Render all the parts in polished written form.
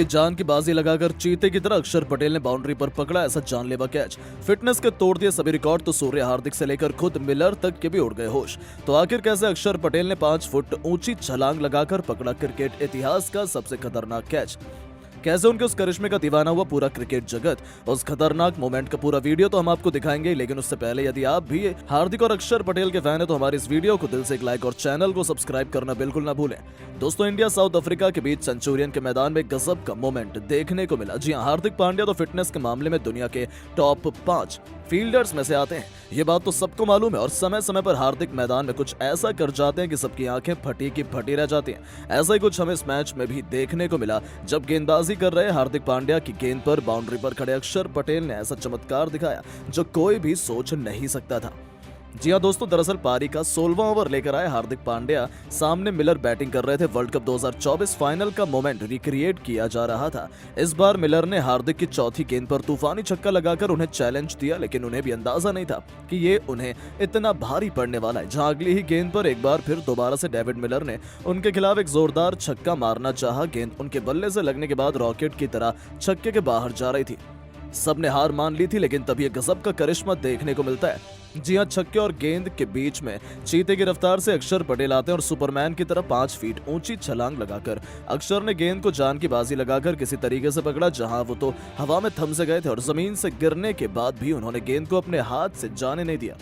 अपनी जान की बाजी लगाकर चीते की तरह अक्षर पटेल ने बाउंड्री पर पकड़ा ऐसा जानलेवा कैच। फिटनेस के तोड़ दिए सभी रिकॉर्ड तो सूर्य हार्दिक से लेकर खुद मिलर तक के भी उड़ गए होश। तो आखिर कैसे अक्षर पटेल ने 5 फुट ऊंची छलांग लगाकर पकड़ा क्रिकेट इतिहास का सबसे खतरनाक कैच। कैसे उनके उस करिश्मे का दीवाना हुआ पूरा क्रिकेट जगत। उस खतरनाक मोमेंट का पूरा वीडियो तो हम आपको दिखाएंगे, लेकिन उससे पहले यदि आप भी हार्दिक और अक्षर पटेल के फैन है तो हमारे इस वीडियो को दिल से एक लाइक और चैनल को सब्सक्राइब करना बिल्कुल ना भूलें। दोस्तों, इंडिया साउथ अफ्रीका के बीच सेंचुरियन के मैदान में गजब का मोमेंट देखने को मिला। जी हां, हार्दिक पांड्या तो फिटनेस के मामले में दुनिया के टॉप 5 फील्डर्स में से आते हैं, ये बात तो सबको मालूम है। और समय समय पर हार्दिक मैदान में कुछ ऐसा कर जाते हैं कि सबकी आंखें फटी की फटी रह जाती हैं। ऐसा ही कुछ हमें इस मैच में भी देखने को मिला जब गेंदबाजी कर रहे हार्दिक पांड्या की गेंद पर बाउंड्री पर खड़े अक्षर पटेल ने ऐसा चमत्कार दिखाया जो कोई भी सोच नहीं सकता था। जी हां दोस्तों, दरअसल पारी का 16वां ओवर लेकर आए हार्दिक पांड्या, सामने मिलर बैटिंग कर रहे थे। वर्ल्ड कप 2024 फाइनल का मोमेंट रिक्रिएट किया जा रहा था। इस बार मिलर ने हार्दिक की चौथी गेंद पर तूफानी छक्का लगाकर उन्हें चैलेंज दिया, लेकिन उन्हें भी अंदाजा नहीं था कि ये उन्हें इतना भारी पड़ने वाला है। जहां अगली ही गेंद पर एक बार फिर दोबारा से डेविड मिलर ने उनके खिलाफ एक जोरदार छक्का मारना चाहा। गेंद उनके बल्ले से लगने के बाद रॉकेट की तरह छक्के के बाहर जा रही थी। सबने हार मान ली थी, लेकिन तब ये गजब का करिश्मा देखने को मिलता है। जी हां, छक्के और गेंद के बीच में चीते की रफ्तार से अक्षर पटेल आते हैं और सुपरमैन की तरह 5 फीट ऊंची छलांग लगाकर अक्षर ने गेंद को जान की बाजी लगाकर किसी तरीके से पकड़ा। जहां वो तो हवा में थम से गए थे और जमीन से गिरने के बाद भी उन्होंने गेंद को अपने हाथ से जाने नहीं दिया।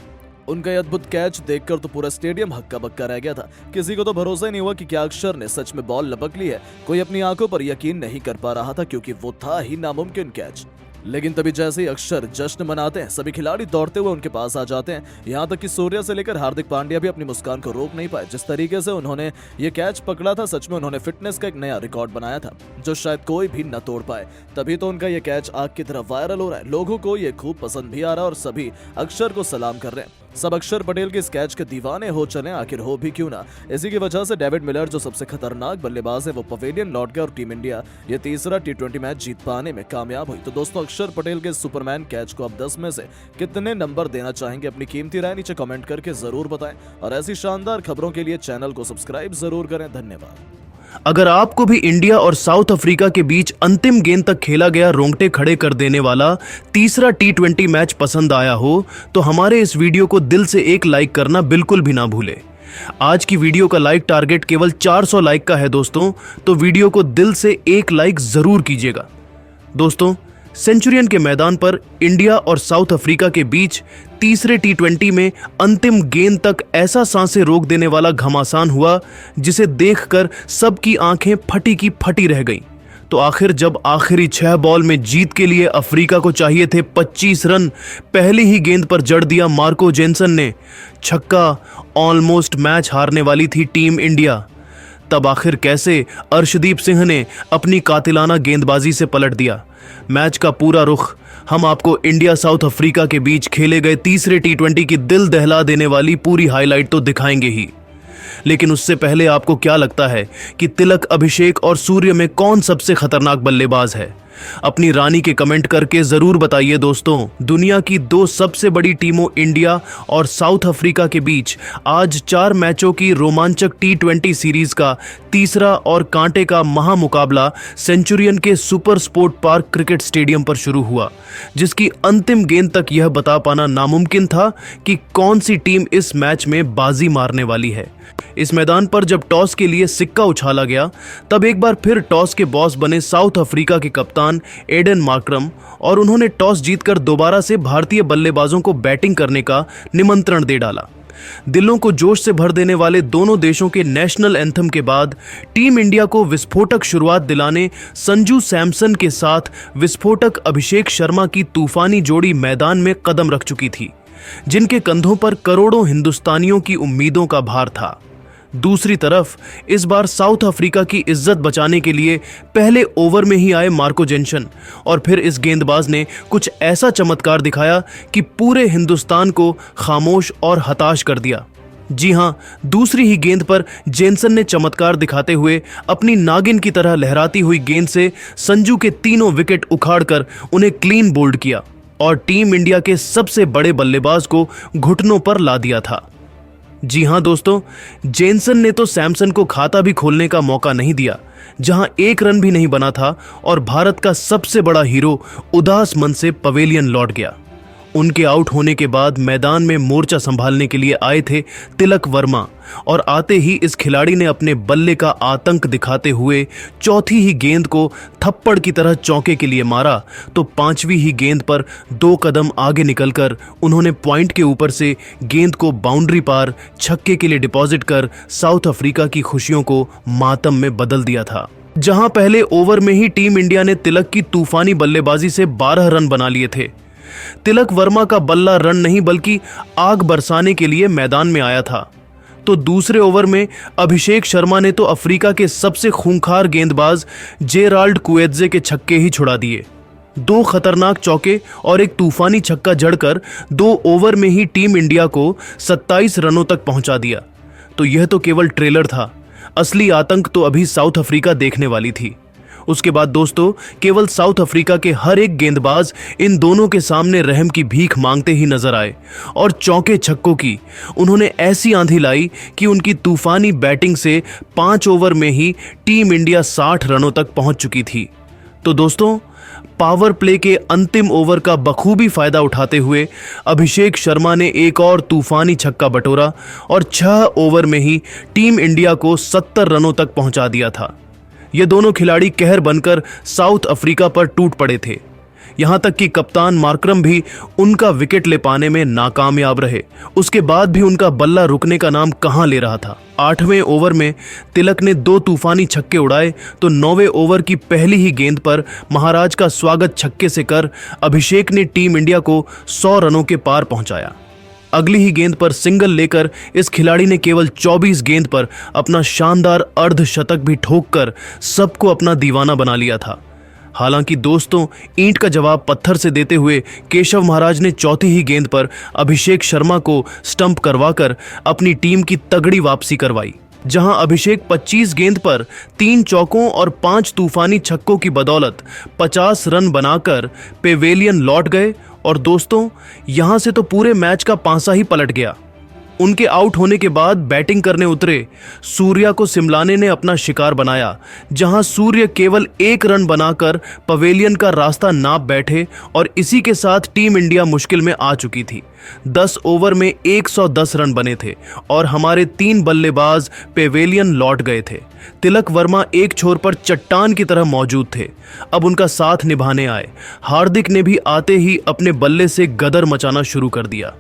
उनका अद्भुत कैच देखकर तो पूरा स्टेडियम हक्का बक्का रह गया था। किसी को तो भरोसा ही नहीं हुआ कि क्या अक्षर ने सच में बॉल लपक ली है। कोई अपनी आंखों पर यकीन नहीं कर पा रहा था, क्योंकि वो था ही नामुमकिन कैच। लेकिन तभी जैसे ही अक्षर जश्न मनाते हैं, सभी खिलाड़ी दौड़ते हुए उनके पास आ जाते हैं। यहाँ तक कि सूर्या से लेकर हार्दिक पांड्या भी अपनी मुस्कान को रोक नहीं पाए। जिस तरीके से उन्होंने ये कैच पकड़ा था, सच में उन्होंने फिटनेस का एक नया रिकॉर्ड बनाया था जो शायद कोई भी न तोड़ पाए। तभी तो उनका ये कैच आग की तरह वायरल हो रहा है। लोगों को ये खूब पसंद भी आ रहा है और सभी अक्षर को सलाम कर रहे हैं। सब अक्षर पटेल के इस कैच के दीवाने हो चले, आखिर हो भी क्यों ना। इसी की वजह से डेविड मिलर जो सबसे खतरनाक बल्लेबाज है, वो पवेलियन लौट गया और टीम इंडिया ये तीसरा T20 मैच जीत पाने में कामयाब हुई। तो दोस्तों, अक्षर पटेल के सुपरमैन कैच को आप 10 में से कितने नंबर देना चाहेंगे? अपनी कीमती राय नीचे कमेंट करके जरूर बताएं और ऐसी शानदार खबरों के लिए चैनल को सब्सक्राइब जरूर करें। धन्यवाद। अगर आपको भी इंडिया और साउथ अफ्रीका के बीच अंतिम गेंद तक खेला गया रोंगटे खड़े कर देने वाला तीसरा T20 मैच पसंद आया हो तो हमारे इस वीडियो को दिल से एक लाइक करना बिल्कुल भी ना भूलें। आज की वीडियो का लाइक टारगेट केवल 400 लाइक का है दोस्तों, तो वीडियो को दिल से एक लाइक जरूर कीजिएगा। दोस्तों, सेंचुरियन के मैदान पर इंडिया और साउथ अफ्रीका के बीच तीसरे T20 में अंतिम गेंद तक ऐसा सांसें रोक देने वाला घमासान हुआ जिसे देखकर सबकी आंखें फटी की फटी रह गईं। तो आखिर जब आखिरी 6 बॉल में जीत के लिए अफ्रीका को चाहिए थे 25 रन, पहली ही गेंद पर जड़ दिया मार्को जेनसन ने छक्का। ऑलमोस्ट मैच हारने वाली थी टीम इंडिया। तब आखिर कैसे अर्शदीप सिंह ने अपनी कातिलाना गेंदबाजी से पलट दिया। मैच का पूरा रुख हम आपको इंडिया साउथ अफ्रीका के बीच खेले गए तीसरे T20 की दिल दहला देने वाली पूरी हाईलाइट तो दिखाएंगे ही, लेकिन उससे पहले आपको क्या लगता है कि तिलक, अभिषेक और सूर्य में कौन सबसे खतरनाक बल्लेबाज है? अपनी रानी के कमेंट करके जरूर बताइए। दोस्तों, दुनिया की 2 सबसे बड़ी टीमों इंडिया और साउथ अफ्रीका के बीच आज 4 मैचों की रोमांचक T20 सीरीज का तीसरा और कांटे का महामुकाबला सेंचुरियन के super sport park cricket stadium पर शुरू हुआ, जिसकी अंतिम गेंद तक यह बता पाना नामुमकिन था कि कौन सी टीम इस मैच में बाजी मारने वाली है। इस मैदान पर जब टॉस के लिए सिक्का उछाला गया, तब एक बार फिर टॉस के बॉस बने साउथ अफ्रीका के कप्तान एडन मार्करम और उन्होंने टॉस जीतकर दोबारा से भारतीय बल्लेबाजों को बैटिंग करने का निमंत्रण दे डाला। दिलों को जोश से भर देने वाले दोनों देशों के नेशनल एंथम के बाद टीम इंडिया को विस्फोटक शुरुआत दिलाने संजू सैमसन के साथ विस्फोटक अभिषेक शर्मा की तूफानी जोड़ी मैदान में कदम रख चुकी थी, जिनके कंधों पर करोड़ों हिंदुस्तानियों की उम्मीदों का भार था। दूसरी तरफ इस बार साउथ अफ्रीका की इज्जत बचाने के लिए पहले ओवर में ही आए मार्को जेनसन और फिर इस गेंदबाज ने कुछ ऐसा चमत्कार दिखाया कि पूरे हिंदुस्तान को खामोश और हताश कर दिया। जी हां, दूसरी ही गेंद पर जेनसन ने चमत्कार दिखाते हुए अपनी नागिन की तरह लहराती हुई गेंद से संजू के तीनों विकेट उखाड़कर उन्हें क्लीन बोल्ड किया और टीम इंडिया के सबसे बड़े बल्लेबाज को घुटनों पर ला दिया था। जी हां दोस्तों, जेनसन ने तो सैमसन को खाता भी खोलने का मौका नहीं दिया, जहां एक रन भी नहीं बना था और भारत का सबसे बड़ा हीरो उदास मन से पवेलियन लौट गया। उनके आउट होने के बाद मैदान में मोर्चा संभालने के लिए आए थे तिलक वर्मा और आते ही इस खिलाड़ी ने अपने बल्ले का आतंक दिखाते हुए चौथी ही गेंद को थप्पड़ की तरह चौके के लिए मारा तो पांचवी ही गेंद पर 2 कदम आगे निकलकर उन्होंने पॉइंट के ऊपर से गेंद को बाउंड्री पार छक्के के लिए डिपॉजिट कर साउथ अफ्रीका की खुशियों को मातम में बदल दिया था। जहां पहले ओवर में ही टीम इंडिया ने तिलक की तूफानी बल्लेबाजी से 12 रन बना लिए थे। तिलक वर्मा का बल्ला रन नहीं बल्कि आग बरसाने के लिए मैदान में आया था। तो दूसरे ओवर में अभिषेक शर्मा ने तो अफ्रीका के सबसे खूंखार गेंदबाज जेराल्ड कुएत्जे के छक्के ही छुड़ा दिए। 2 खतरनाक चौके और एक तूफानी छक्का जड़कर 2 ओवर में ही टीम इंडिया को 27 रनों तक पहुंचा दिया। तो यह तो केवल ट्रेलर था, असली आतंक तो अभी साउथ अफ्रीका देखने वाली थी। उसके बाद दोस्तों केवल साउथ अफ्रीका के हर एक गेंदबाज इन दोनों के सामने रहम की भीख मांगते ही नजर आए और चौके छक्कों की उन्होंने ऐसी आंधी लाई कि उनकी तूफानी बैटिंग से 5 ओवर में ही टीम इंडिया 60 रनों तक पहुंच चुकी थी। तो दोस्तों पावर प्ले के अंतिम ओवर का बखूबी फायदा उठाते हुए अभिषेक शर्मा ने एक और तूफानी छक्का बटोरा और 6 ओवर में ही टीम इंडिया को 70 रनों तक पहुंचा दिया था। ये दोनों खिलाड़ी कहर बनकर साउथ अफ्रीका पर टूट पड़े थे। यहां तक कि कप्तान मार्करम भी उनका विकेट ले पाने में नाकामयाब रहे। उसके बाद भी उनका बल्ला रुकने का नाम कहां ले रहा था। 8वें ओवर में तिलक ने 2 तूफानी छक्के उड़ाए तो 9वें ओवर की पहली ही गेंद पर महाराज का स्वागत छक्के से कर अभिषेक ने टीम इंडिया को 100 रनों के पार पहुंचाया। अगली ही गेंद पर सिंगल लेकर इस खिलाड़ी ने केवल 24 गेंद पर अपना शानदार अर्धशतक भी ठोककर सबको अपना दीवाना बना लिया था। हालांकि दोस्तों ईंट का जवाब पत्थर से देते हुए केशव महाराज ने चौथी ही गेंद पर अभिषेक शर्मा को स्टंप करवाकर अपनी टीम की तगड़ी वापसी करवाई। जहां अभिषेक 25 गेंद पर 3 चौकों और 5 तूफानी छक्कों की बदौलत 50 रन बनाकर पेवेलियन लौट गए और दोस्तों यहां से तो पूरे मैच का पांसा ही पलट गया। उनके आउट होने के बाद बैटिंग करने उतरे सूर्या को सिमलाने ने अपना शिकार बनाया, जहां सूर्य केवल 1 रन बनाकर पवेलियन का रास्ता नाप बैठे और इसी के साथ टीम इंडिया मुश्किल में आ चुकी थी। 10 ओवर में 110 रन बने थे और हमारे 3 बल्लेबाज पेवेलियन लौट गए थे। तिलक वर्मा एक छोर पर चट्टान की तरह मौजूद थे, अब उनका साथ निभाने आए। हार्दिक ने भी आते ही अपने बल्ले से गदर मचाना शुरू कर दिया।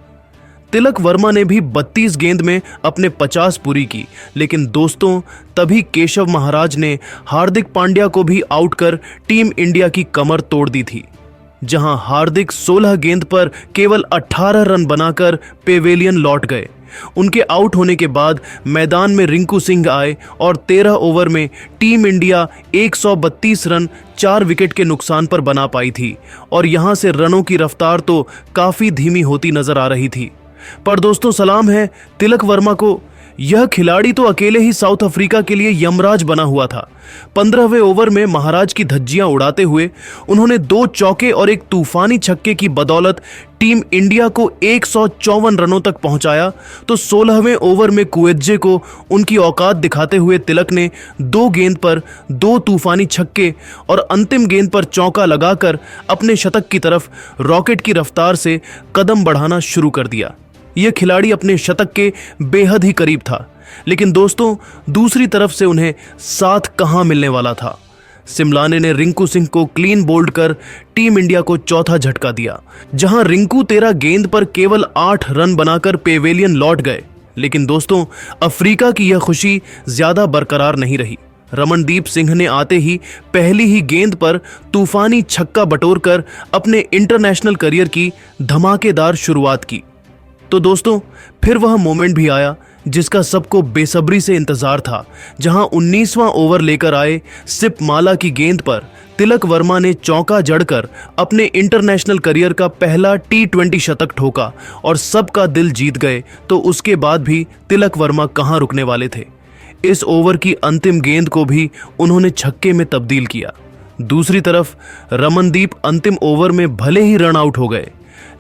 तिलक वर्मा ने भी 32 गेंद में अपने 50 पूरी की, लेकिन दोस्तों तभी केशव महाराज ने हार्दिक पांड्या को भी आउट कर टीम इंडिया की कमर तोड़ दी थी। जहां हार्दिक 16 गेंद पर केवल 18 रन बनाकर पेवेलियन लौट गए। उनके आउट होने के बाद मैदान में रिंकू सिंह आए और 13 ओवर में टीम इंडिया 132 रन 4 विकेट के नुकसान पर बना पाई थी और यहां से रनों की रफ्तार तो काफी धीमी होती नजर आ रही थी। पर दोस्तों सलाम है तिलक वर्मा को, यह खिलाड़ी तो अकेले ही साउथ अफ्रीका के लिए यमराज बना हुआ था। 15वें ओवर में महाराज की धज्जियां उड़ाते हुए उन्होंने 2 चौके और एक तूफानी छक्के की बदौलत टीम इंडिया को 154 रनों तक पहुंचाया। तो 16वें ओवर में कुएत्जे को उनकी औकात दिखाते हुए तिलक ने 2 गेंद पर 2 तूफानी छक्के और अंतिम गेंद पर चौका लगाकर अपने शतक की तरफ रॉकेट की रफ्तार से कदम बढ़ाना शुरू कर दिया। यह खिलाड़ी अपने शतक के बेहद ही करीब था, लेकिन दोस्तों दूसरी तरफ से उन्हें साथ कहां मिलने वाला था। सिमलाने ने रिंकू सिंह को क्लीन बोल्ड कर टीम इंडिया को चौथा झटका दिया। जहां रिंकू 13 गेंद पर केवल 8 रन बनाकर पेवेलियन लौट गए, लेकिन दोस्तों अफ्रीका की यह खुशी ज्यादा बरकरार नहीं रही। रमनदीप सिंह ने आते ही पहली ही गेंद पर तूफानी छक्का बटोरकर अपने इंटरनेशनल करियर की धमाकेदार शुरुआत की। तो दोस्तों फिर वह मोमेंट भी आया जिसका सबको बेसब्री से इंतजार था, जहां 19वां ओवर लेकर आए सिप माला की गेंद पर तिलक वर्मा ने चौका जड़कर अपने इंटरनेशनल करियर का पहला T20 शतक ठोका और सबका दिल जीत गए। तो उसके बाद भी तिलक वर्मा कहां रुकने वाले थे। इस ओवर की अंतिम गेंद को भी उन्होंने छक्के में तब्दील किया। दूसरी तरफ रमनदीप अंतिम ओवर में भले ही रन आउट हो गए,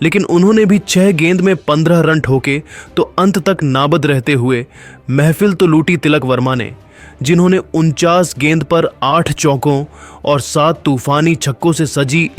लेकिन उन्होंने भी 6 गेंद में 15 रन ठोके तो अंत तक नाबद रहते हुए महफिल तो लूटी तिलक वर्मा ने, जिन्होंने 49 गेंद पर 8 चौकों और 7 तूफानी छक्कों से सजी